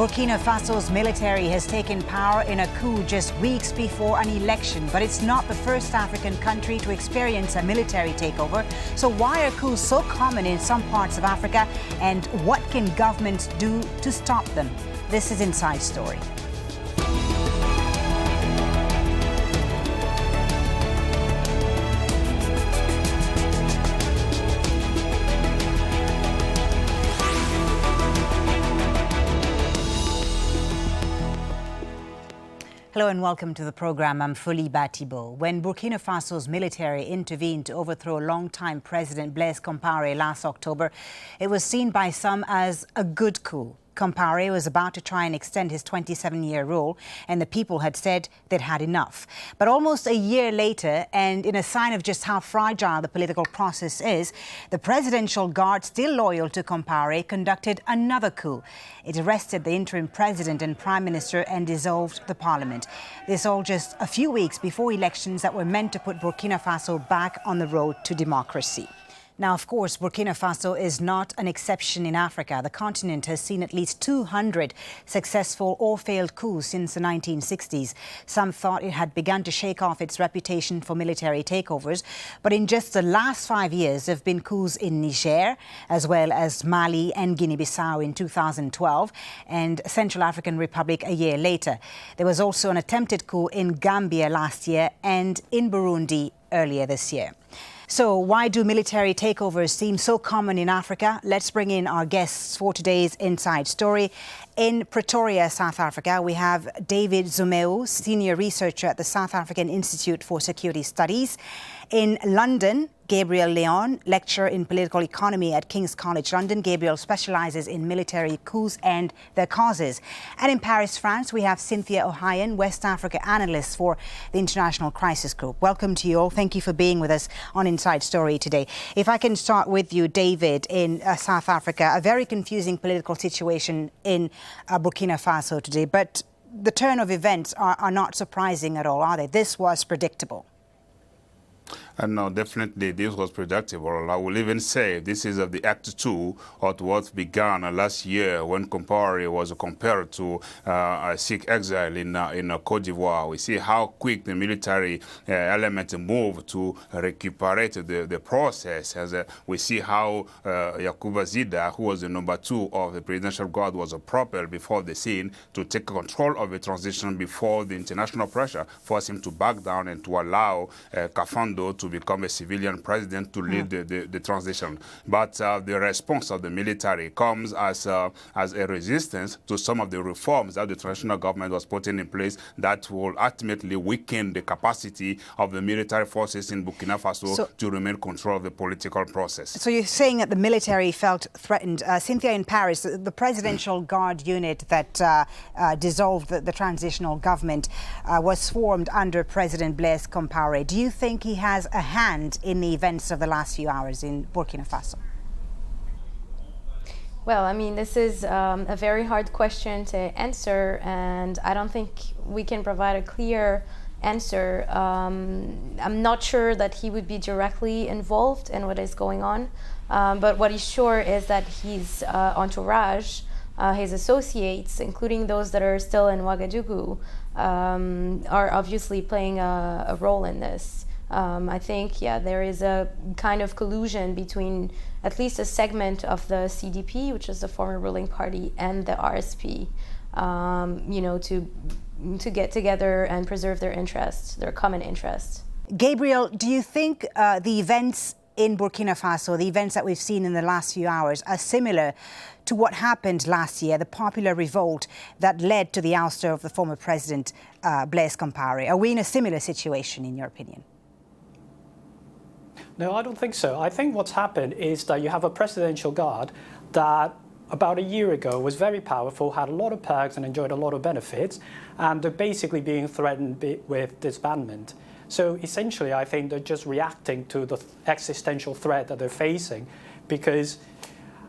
Burkina Faso's military has taken power in a coup just weeks before an election, but it's not the first African country to experience a military takeover. So why are coups so common in some parts of Africa, and what can governments do to stop them? This is Inside Story. Hello and welcome to the program. I'm Foliba Thibault. When Burkina Faso's military intervened to overthrow longtime President Blaise Compaoré last October, it was seen by some as a good coup. Compaoré was about to try and extend his 27-year rule, and the people had said they'd had enough. But almost a year later, and in a sign of just how fragile the political process is, the Presidential Guard, still loyal to Compaoré, conducted another coup. It arrested the interim president and prime minister and dissolved the parliament. This all just a few weeks before elections that were meant to put Burkina Faso back on the road to democracy. Now, of course, Burkina Faso is not an exception in Africa. The continent has seen at least 200 successful or failed coups since the 1960s. Some thought it had begun to shake off its reputation for military takeovers. But in just the last 5 years, there have been coups in Niger, as well as Mali and Guinea-Bissau in 2012, and Central African Republic a year later. There was also an attempted coup in Gambia last year and in Burundi earlier this year. So why do military takeovers seem so common in Africa? Let's bring in our guests for today's Inside Story. In Pretoria, South Africa, we have David Zuma, senior researcher at the South African Institute for Security Studies. In London, Gabriel Leon, lecturer in political economy at King's College London. Gabriel specializes in military coups and their causes. And in Paris, France, we have Cynthia Ohayon, West Africa analyst for the International Crisis Group. Welcome to you all. Thank you for being with us on Inside Story today. If I can start with you, David, in South Africa, a very confusing political situation in Burkina Faso today. But the turn of events are not surprising at all, are they? This was predictable. No, definitely this was predictable. I will even say this is of the Act 2 of what began last year when Compaoré was compared to a Sikh exile in Côte d'Ivoire. We see how quick the military element moved to recuperate the process. As we see how Yakuba Zida, who was the number 2 of the Presidential Guard, was propelled before the scene to take control of the transition before the international pressure forced him to back down and to allow Kafando to become a civilian president to lead the transition. But the response of the military comes as a resistance to some of the reforms that the transitional government was putting in place that will ultimately weaken the capacity of the military forces in Burkina Faso to remain control of the political process. So you're saying that the military felt threatened. Cynthia, in Paris, the Presidential Guard unit that dissolved the transitional government was formed under President Blaise Compaoré. Do you think he has a hand in the events of the last few hours in Burkina Faso? Well, I mean, this is a very hard question to answer, and I don't think we can provide a clear answer. I'm not sure that he would be directly involved in what is going on, but what is sure is that his entourage, his associates, including those that are still in Ouagadougou, are obviously playing a role in this. I think, there is a kind of collusion between at least a segment of the CDP, which is the former ruling party, and the RSP, to get together and preserve their interests, their common interests. Gabriel, do you think the events in Burkina Faso, the events that we've seen in the last few hours, are similar to what happened last year, the popular revolt that led to the ouster of the former president, Blaise Compaoré? Are we in a similar situation, in your opinion? No, I don't think so. I think what's happened is that you have a Presidential Guard that about a year ago was very powerful, had a lot of perks and enjoyed a lot of benefits, and they're basically being threatened with disbandment. So essentially, I think they're just reacting to the existential threat that they're facing, because,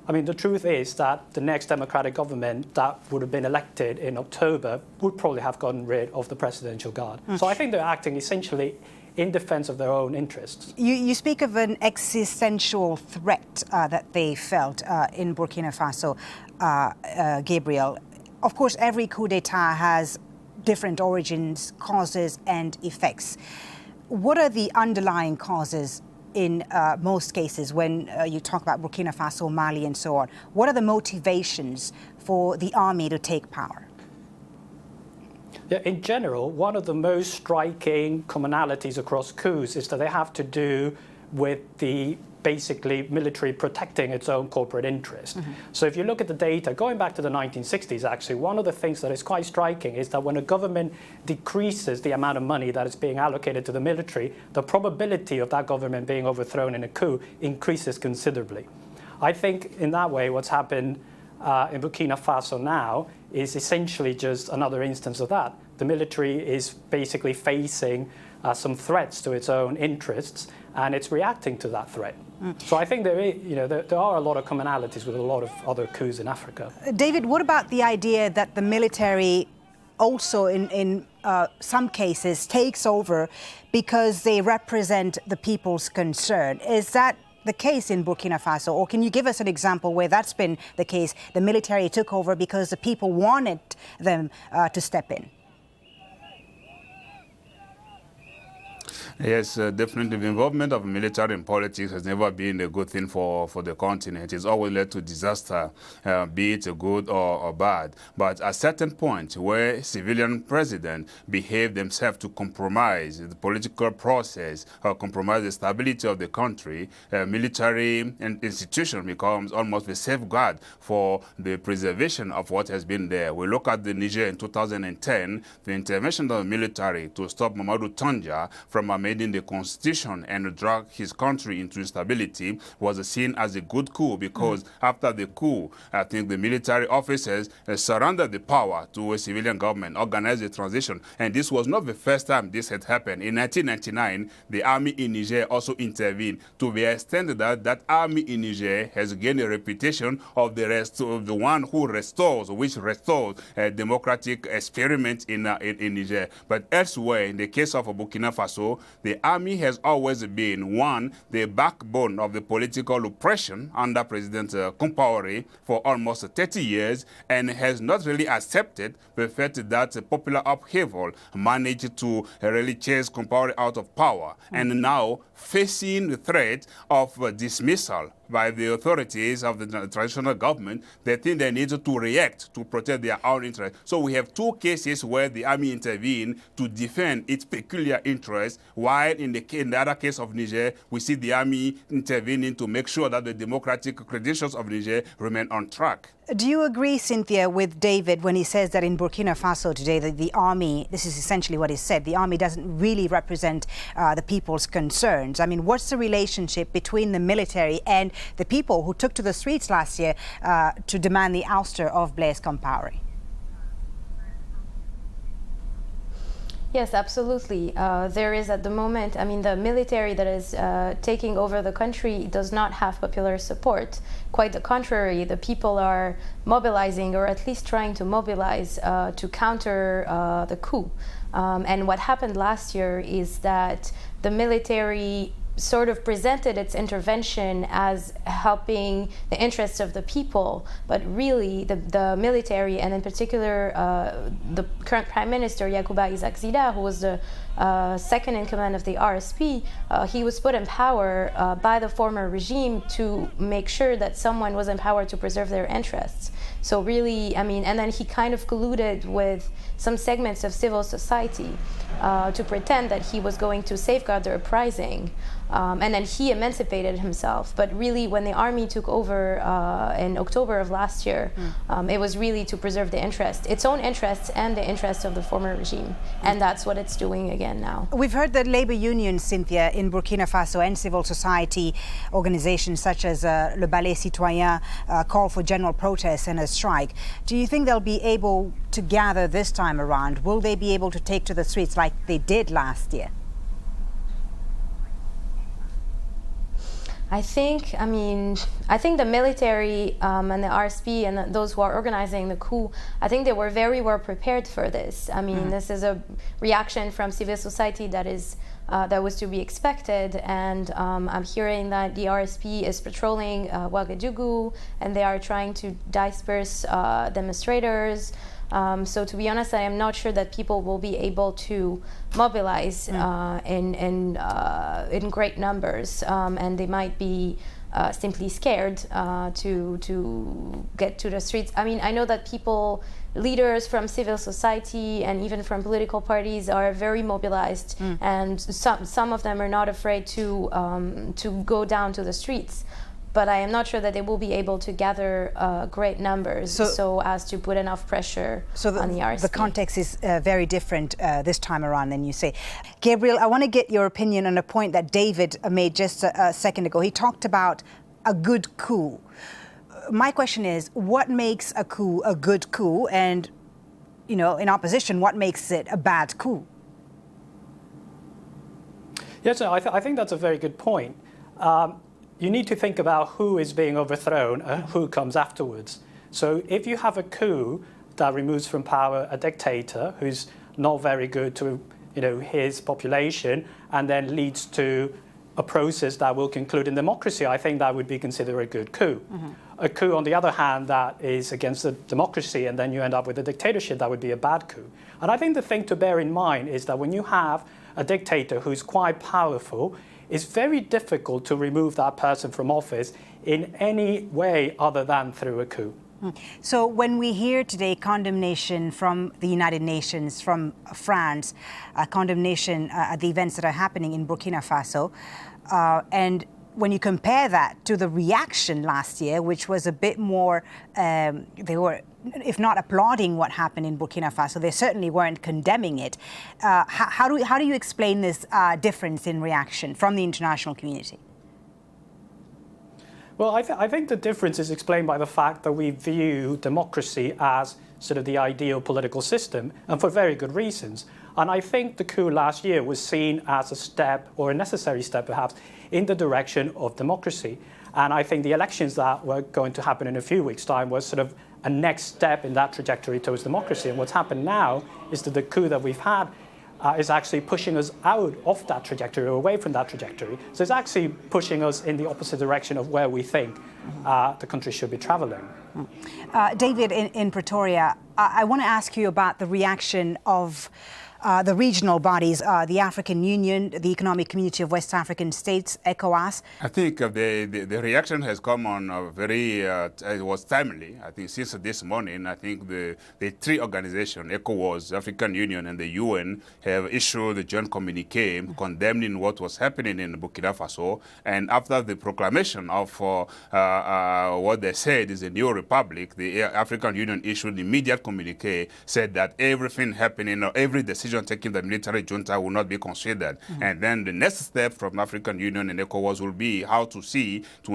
I mean, the truth is that the next democratic government that would have been elected in October would probably have gotten rid of the Presidential Guard. So I think they're acting essentially in defense of their own interests. You speak of an existential threat that they felt in Burkina Faso, Gabriel. Of course, every coup d'etat has different origins, causes and effects. What are the underlying causes in most cases when you talk about Burkina Faso, Mali and so on? What are the motivations for the army to take power? Yeah, in general, one of the most striking commonalities across coups is that they have to do with the basically military protecting its own corporate interest. So if you look at the data, going back to the 1960s, actually, one of the things that is quite striking is that when a government decreases the amount of money that is being allocated to the military, the probability of that government being overthrown in a coup increases considerably. I think in that way, what's happened in Burkina Faso now is essentially just another instance of that. The military is basically facing some threats to its own interests, and it's reacting to that threat. So I think there are a lot of commonalities with a lot of other coups in Africa. David, what about the idea that the military also in some cases takes over because they represent the people's concern? Is that the case in Burkina Faso, or can you give us an example where that's been the case? The military took over because the people wanted them to step in. Yes, definitely. The involvement of military in politics has never been a good thing for the continent. It's always led to disaster, be it good or bad. But at a certain point where civilian presidents behave themselves to compromise the political process or compromise the stability of the country, military institution becomes almost a safeguard for the preservation of what has been there. We look at the Niger in 2010, the intervention of the military to stop Mamadou Tanja from amending the constitution and drag his country into instability was seen as a good coup, because after the coup, I think the military officers surrendered the power to a civilian government, organized a transition. And this was not the first time this had happened. In 1999, the army in Niger also intervened to the extent that that army in Niger has gained a reputation of the one who restores a democratic experiment in Niger. But elsewhere, in the case of Burkina Faso, the army has always been, the backbone of the political oppression under President Compaoré for almost 30 years, and has not really accepted the fact that popular upheaval managed to really chase Compaoré out of power, and now facing the threat of dismissal by the authorities of the traditional government, they think they need to react to protect their own interests. So we have two cases where the army intervened to defend its peculiar interests, while in the other case of Niger, we see the army intervening to make sure that the democratic credentials of Niger remain on track. Do you agree, Cynthia, with David when he says that in Burkina Faso today, that the army, this is essentially what he said, the army doesn't really represent the people's concerns? I mean, what's the relationship between the military and the people who took to the streets last year to demand the ouster of Blaise Compaoré? Yes, absolutely. There is at the moment, I mean, the military that is taking over the country does not have popular support. Quite the contrary, the people are mobilizing, or at least trying to mobilize to counter the coup. And what happened last year is that the military sort of presented its intervention as helping the interests of the people, but really the military, and in particular the current Prime Minister Yacouba Isaac-Zida, who was the second in command of the RSP, he was put in power by the former regime to make sure that someone was in power to preserve their interests. So really, I mean, and then he kind of colluded with some segments of civil society to pretend that he was going to safeguard the uprising. And then he emancipated himself. But really, when the army took over in October of last year, it was really to preserve the interest, its own interests and the interests of the former regime. And that's what it's doing again now. We've heard that labor unions, Cynthia, in Burkina Faso and civil society organizations such as Le Ballet Citoyen call for general protests and a strike. Do you think they'll be able to gather this time around? Will they be able to take to the streets like they did last year? I think the military and the RSP and those who are organizing the coup, I think they were very well prepared for this. I mean, this is a reaction from civil society that was to be expected, and I'm hearing that the RSP is patrolling Ouagadougou, and they are trying to disperse demonstrators. So to be honest, I am not sure that people will be able to mobilize in great numbers, and they might be simply scared to get to the streets. I mean, I know that leaders from civil society and even from political parties are very mobilized, and some of them are not afraid to go down to the streets. But I am not sure that they will be able to gather great numbers so as to put enough pressure on the RSP. The context is very different this time around than you say. Gabriel, I want to get your opinion on a point that David made just a second ago. He talked about a good coup. My question is, what makes a coup a good coup? And, you know, in opposition, what makes it a bad coup? Yes, no, I think that's a very good point. You need to think about who is being overthrown and who comes afterwards. So if you have a coup that removes from power a dictator who's not very good to his population and then leads to a process that will conclude in democracy, I think that would be considered a good coup. A coup, on the other hand, that is against the democracy and then you end up with a dictatorship, that would be a bad coup. And I think the thing to bear in mind is that when you have a dictator who's quite powerful, it's very difficult to remove that person from office in any way other than through a coup. So when we hear today condemnation from the United Nations, from France, condemnation at the events that are happening in Burkina Faso, and when you compare that to the reaction last year, which was a bit more, they were, if not applauding what happened in Burkina Faso, they certainly weren't condemning it. How do you explain this difference in reaction from the international community? Well, I think the difference is explained by the fact that we view democracy as sort of the ideal political system, and for very good reasons. And I think the coup last year was seen as a step, or a necessary step perhaps, in the direction of democracy. And I think the elections that were going to happen in a few weeks' time was sort of a next step in that trajectory towards democracy. And what's happened now is that the coup that we've had is actually pushing us out of that trajectory, or away from that trajectory. So it's actually pushing us in the opposite direction of where we think the country should be traveling. David, in Pretoria, I want to ask you about the reaction of the regional bodies, the African Union, the Economic Community of West African States, ECOWAS. I think the reaction has come on it was timely. I think since this morning, I think the three organizations, ECOWAS, African Union and the UN, have issued a joint communique condemning what was happening in Burkina Faso. And after the proclamation of what they said is a new republic, the African Union issued an immediate communique, said that everything happening, or every decision taking the military junta will not be considered. And then the next step from African Union and ECOWAS will be how to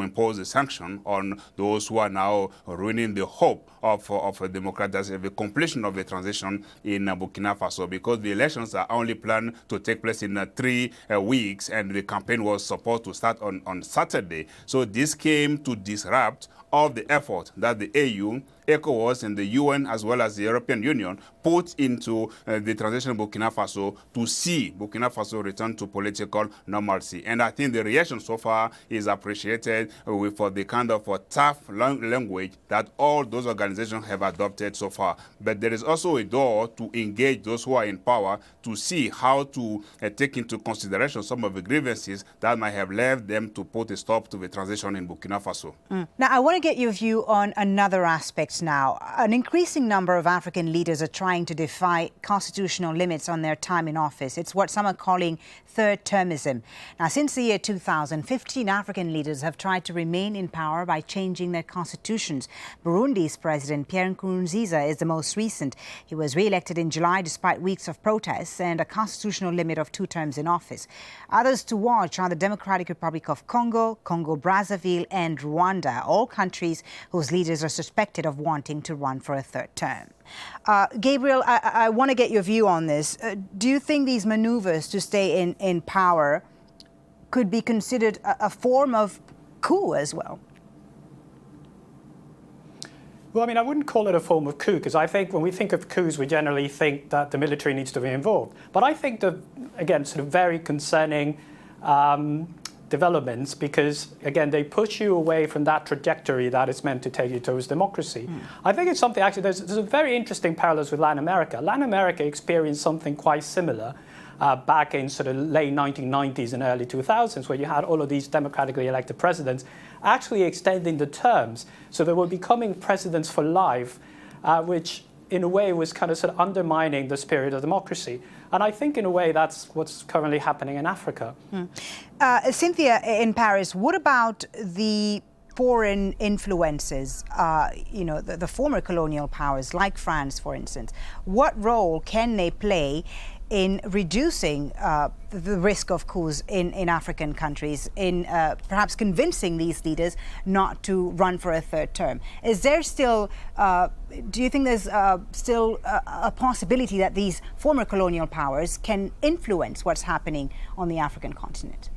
impose a sanction on those who are now ruining the hope of a democratization, the completion of the transition in Burkina Faso, because the elections are only planned to take place in 3 weeks, and the campaign was supposed to start on Saturday. So this came to disrupt all the effort that the AU, ECOWAS and the UN as well as the European Union put into the transition of Burkina Faso to see Burkina Faso return to political normalcy. And I think the reaction so far is appreciated for the kind of tough language that all those organizations have adopted so far. But there is also a door to engage those who are in power to see how to take into consideration some of the grievances that might have led them to put a stop to the transition in Burkina Faso. Now, I want to get your view on another aspect now. An increasing number of African leaders are trying to defy constitutional limits on their time in office. It's what some are calling third-termism. Now, since the year 2000, 15 African leaders have tried to remain in power by changing their constitutions. Burundi's President Pierre Nkurunziza is the most recent. He was re-elected in July despite weeks of protests and a constitutional limit of 2 terms in office. Others to watch are the Democratic Republic of Congo, Congo-Brazzaville and Rwanda, all countries whose leaders are suspected of wanting to run for a 3rd term. Gabriel, I want to get your view on this. Do you think these maneuvers to stay in power could be considered a form of coup as well. Well, I mean, I wouldn't call it a form of coup, because I think when we think of coups, we generally think that the military needs to be involved. But I think that, again, sort of very concerning developments, because, again, they push you away from that trajectory that is meant to take you towards democracy. I think it's something, actually, there's a very interesting parallels with Latin America. Latin America experienced something quite similar back in sort of late 1990s and early 2000s, where you had all of these democratically elected presidents actually extending the terms. So they were becoming presidents for life, which in a way was kind of sort of undermining the spirit of democracy. And I think in a way that's what's currently happening in Africa. Cynthia, in Paris, what about the foreign influences, the former colonial powers like France, for instance? What role can they play in reducing the risk of coups in African countries, in perhaps convincing these leaders not to run for a third term? Is there still, do you think there's still a possibility that these former colonial powers can influence what's happening on the African continent?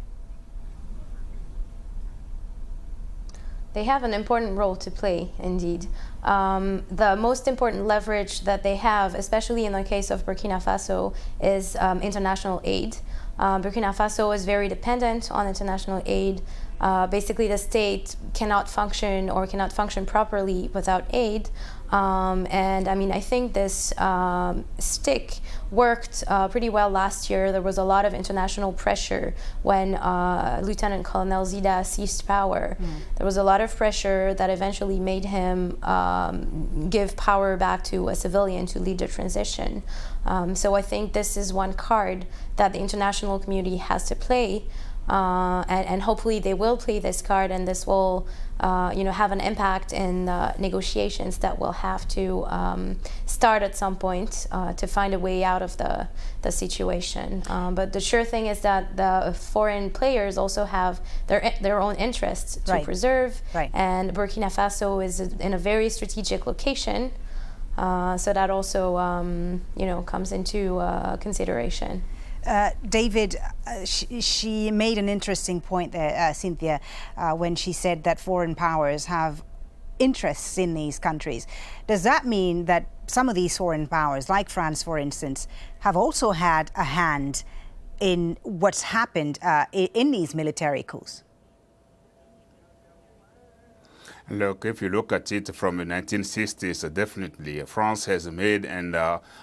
They have an important role to play, indeed. The most important leverage that they have, especially in the case of Burkina Faso, is international aid. Burkina Faso is very dependent on international aid. Basically, the state cannot function or cannot function properly without aid. And I mean, I think this stick worked pretty well last year. There was a lot of international pressure when Lieutenant Colonel Zida seized power. There was a lot of pressure that eventually made him give power back to a civilian to lead the transition. So I think this is one card that the international community has to play. And hopefully they will play this card, and this will have an impact in negotiations that will have to start at some point to find a way out of the situation. But the sure thing is that the foreign players also have their own interests to preserve. And Burkina Faso is in a very strategic location, so that also comes into consideration. David, she made an interesting point there, Cynthia, when she said that foreign powers have interests in these countries. Does that mean that some of these foreign powers, like France, for instance, have also had a hand in what's happened in these military coups? Look, if you look at it from the 1960s, definitely France has made and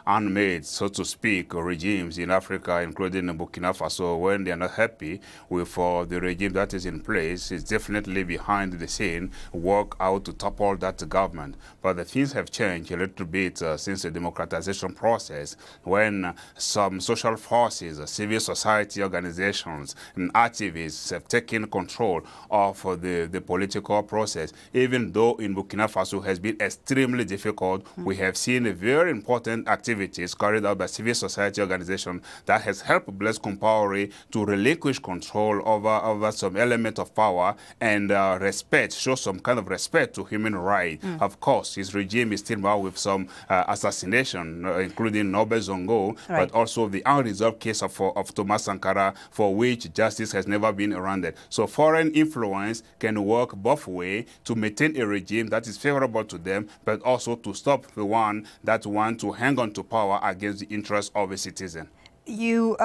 unmade, so to speak, regimes in Africa, including Burkina Faso. When they are not happy with the regime that is in place, it's definitely behind the scene, work out to topple that government. But the things have changed a little bit since the democratization process, when some social forces, civil society organizations, and activists have taken control of the political process. Even though in Burkina Faso has been extremely difficult, we have seen very important activities carried out by civil society organizations that has helped Blaise Compaoré to relinquish control over some element of power and show some kind of respect to human rights. Of course, his regime is still marked with some assassination, including Noble Zongo, but also the unresolved case of Thomas Sankara, for which justice has never been rendered. So foreign influence can work both ways to maintain a regime that is favorable to them, but also to stop the one that want to hang on to power against the interests of a citizen. You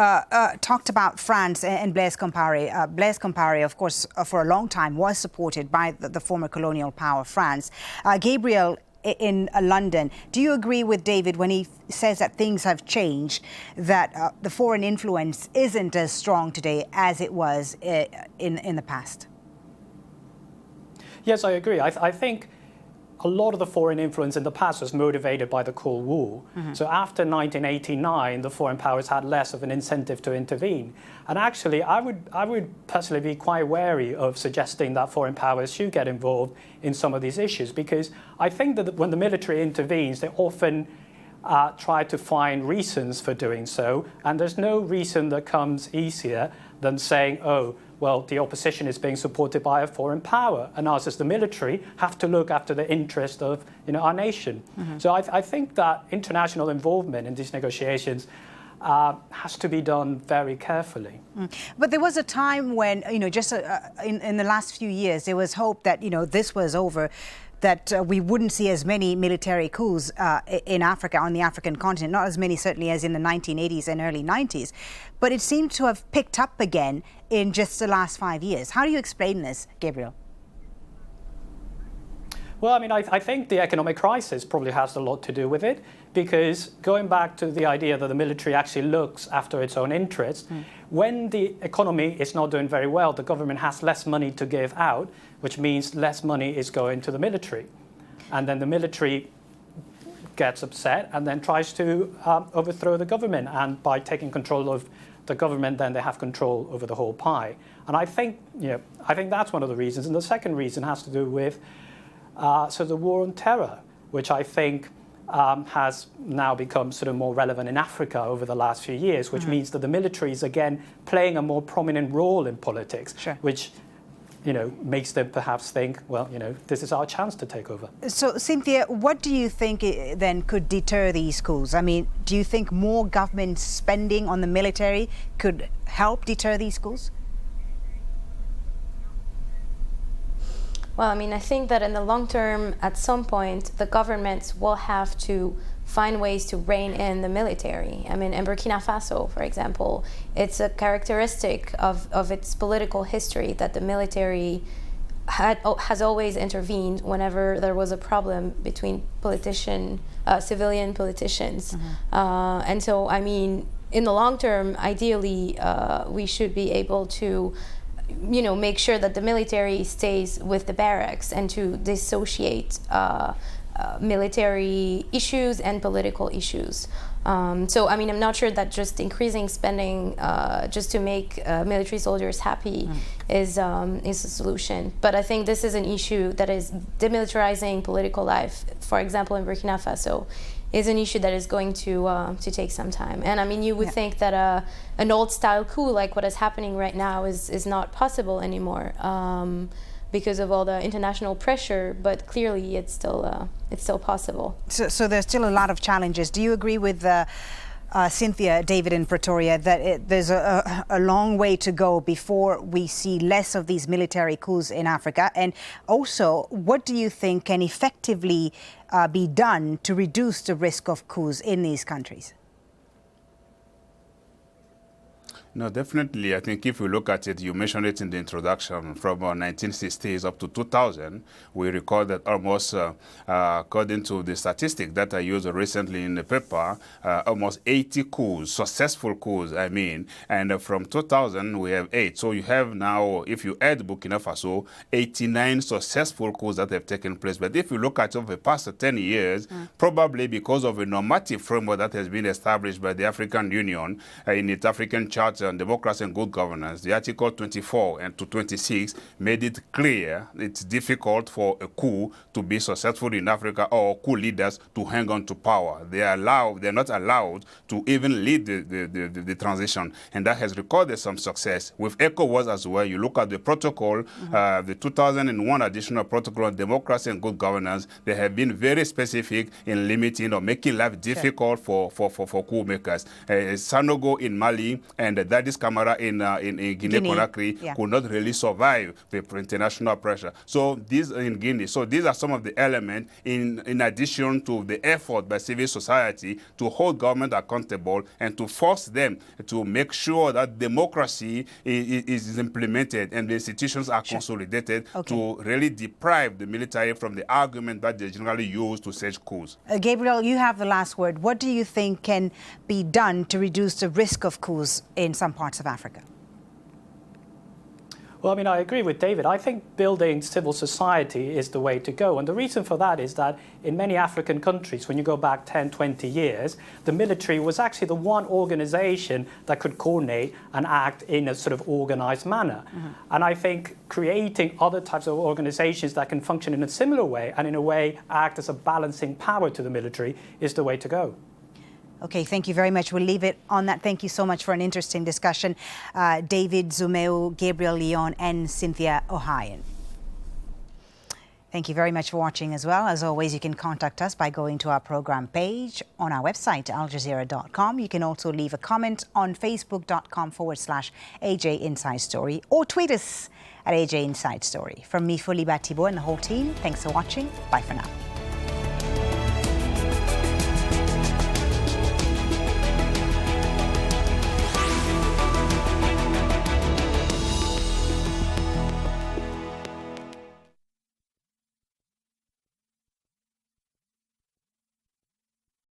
talked about France and Blaise Compaoré. Blaise Compaoré, of course, for a long time was supported by the former colonial power, France. Gabriel, in London, do you agree with David when he says that things have changed, that the foreign influence isn't as strong today as it was in the past? Yes, I agree. I think a lot of the foreign influence in the past was motivated by the Cold War. So after 1989, the foreign powers had less of an incentive to intervene. And actually, I would personally be quite wary of suggesting that foreign powers should get involved in some of these issues, because I think that when the military intervenes, they often try to find reasons for doing so. And there's no reason that comes easier than saying, oh, well, the opposition is being supported by a foreign power, and us as the military have to look after the interest of our nation. So I think that international involvement in these negotiations has to be done very carefully. But there was a time when, just in the last few years, there was hope that, this was over, that we wouldn't see as many military coups in Africa, on the African continent, not as many certainly as in the 1980s and early 90s. But it seemed to have picked up again in just the last 5 years. How do you explain this, Gabriel? Well, I think the economic crisis probably has a lot to do with it, because going back to the idea that the military actually looks after its own interests, when the economy is not doing very well, the government has less money to give out, which means less money is going to the military. And then the military gets upset and then tries to overthrow the government. And by taking control of the government, then they have control over the whole pie. And I think that's one of the reasons. And the second reason has to do with the war on terror, which I think has now become sort of more relevant in Africa over the last few years, which means that the military is again playing a more prominent role in politics, which makes them perhaps think, well, this is our chance to take over. So, Cynthia, what do you think then could deter these coups? Do you think more government spending on the military could help deter these coups? Well, I think that in the long term, at some point, the governments will have to find ways to rein in the military. In Burkina Faso, for example, it's a characteristic of its political history that the military has always intervened whenever there was a problem between civilian politicians. And so, in the long term, ideally, we should be able to make sure that the military stays with the barracks and to dissociate military issues and political issues. So, I'm not sure that just increasing spending just to make military soldiers happy is a solution. But I think this is an issue that is demilitarizing political life. For example, in Burkina Faso, is an issue that is going to take some time. And you would think that an old-style coup like what is happening right now is not possible anymore because of all the international pressure. But clearly, it's still possible. So there's still a lot of challenges. Do you agree with Cynthia, David in Pretoria, that there's a long way to go before we see less of these military coups in Africa? And also, what do you think can effectively be done to reduce the risk of coups in these countries? No, definitely. I think if we look at it, you mentioned it in the introduction, from 1960s up to 2000, we record that almost, according to the statistic that I used recently in the paper, almost 80 coups, successful coups, and from 2000 we have 8. So you have now, if you add Burkina Faso, 89 successful coups that have taken place. But if you look at over the past 10 years, probably because of a normative framework that has been established by the African Union in its African Charter on Democracy and Good Governance, the Article 24 and to 26 made it clear it's difficult for a coup to be successful in Africa or coup leaders to hang on to power. They're not allowed to even lead the transition, and that has recorded some success. With ECOWAS as well, you look at the protocol, the 2001 additional protocol on democracy and good governance, they have been very specific in limiting or making life difficult for coup makers. Sanogo in Mali and Dadis Camara in Guinea-Conakry could not really survive the international pressure. So these in Guinea. So these are some of the elements in addition to the effort by civil society to hold government accountable and to force them to make sure that democracy is implemented and the institutions are consolidated to really deprive the military from the argument that they generally use to stage coups. Gabriel, you have the last word. What do you think can be done to reduce the risk of coups in some parts of Africa? Well, I agree with David. I think building civil society is the way to go. And the reason for that is that in many African countries, when you go back 10, 20 years, the military was actually the one organization that could coordinate and act in a sort of organized manner. And I think creating other types of organizations that can function in a similar way and in a way act as a balancing power to the military is the way to go. Okay, thank you very much. We'll leave it on that. Thank you so much for an interesting discussion. David Zumeu, Gabriel Leon, and Cynthia Ohayon. Thank you very much for watching as well. As always, you can contact us by going to our program page on our website, aljazeera.com. You can also leave a comment on facebook.com/AJ Inside Story or tweet us at AJ Inside Story. From me, Foliba Thibault, and the whole team, thanks for watching. Bye for now.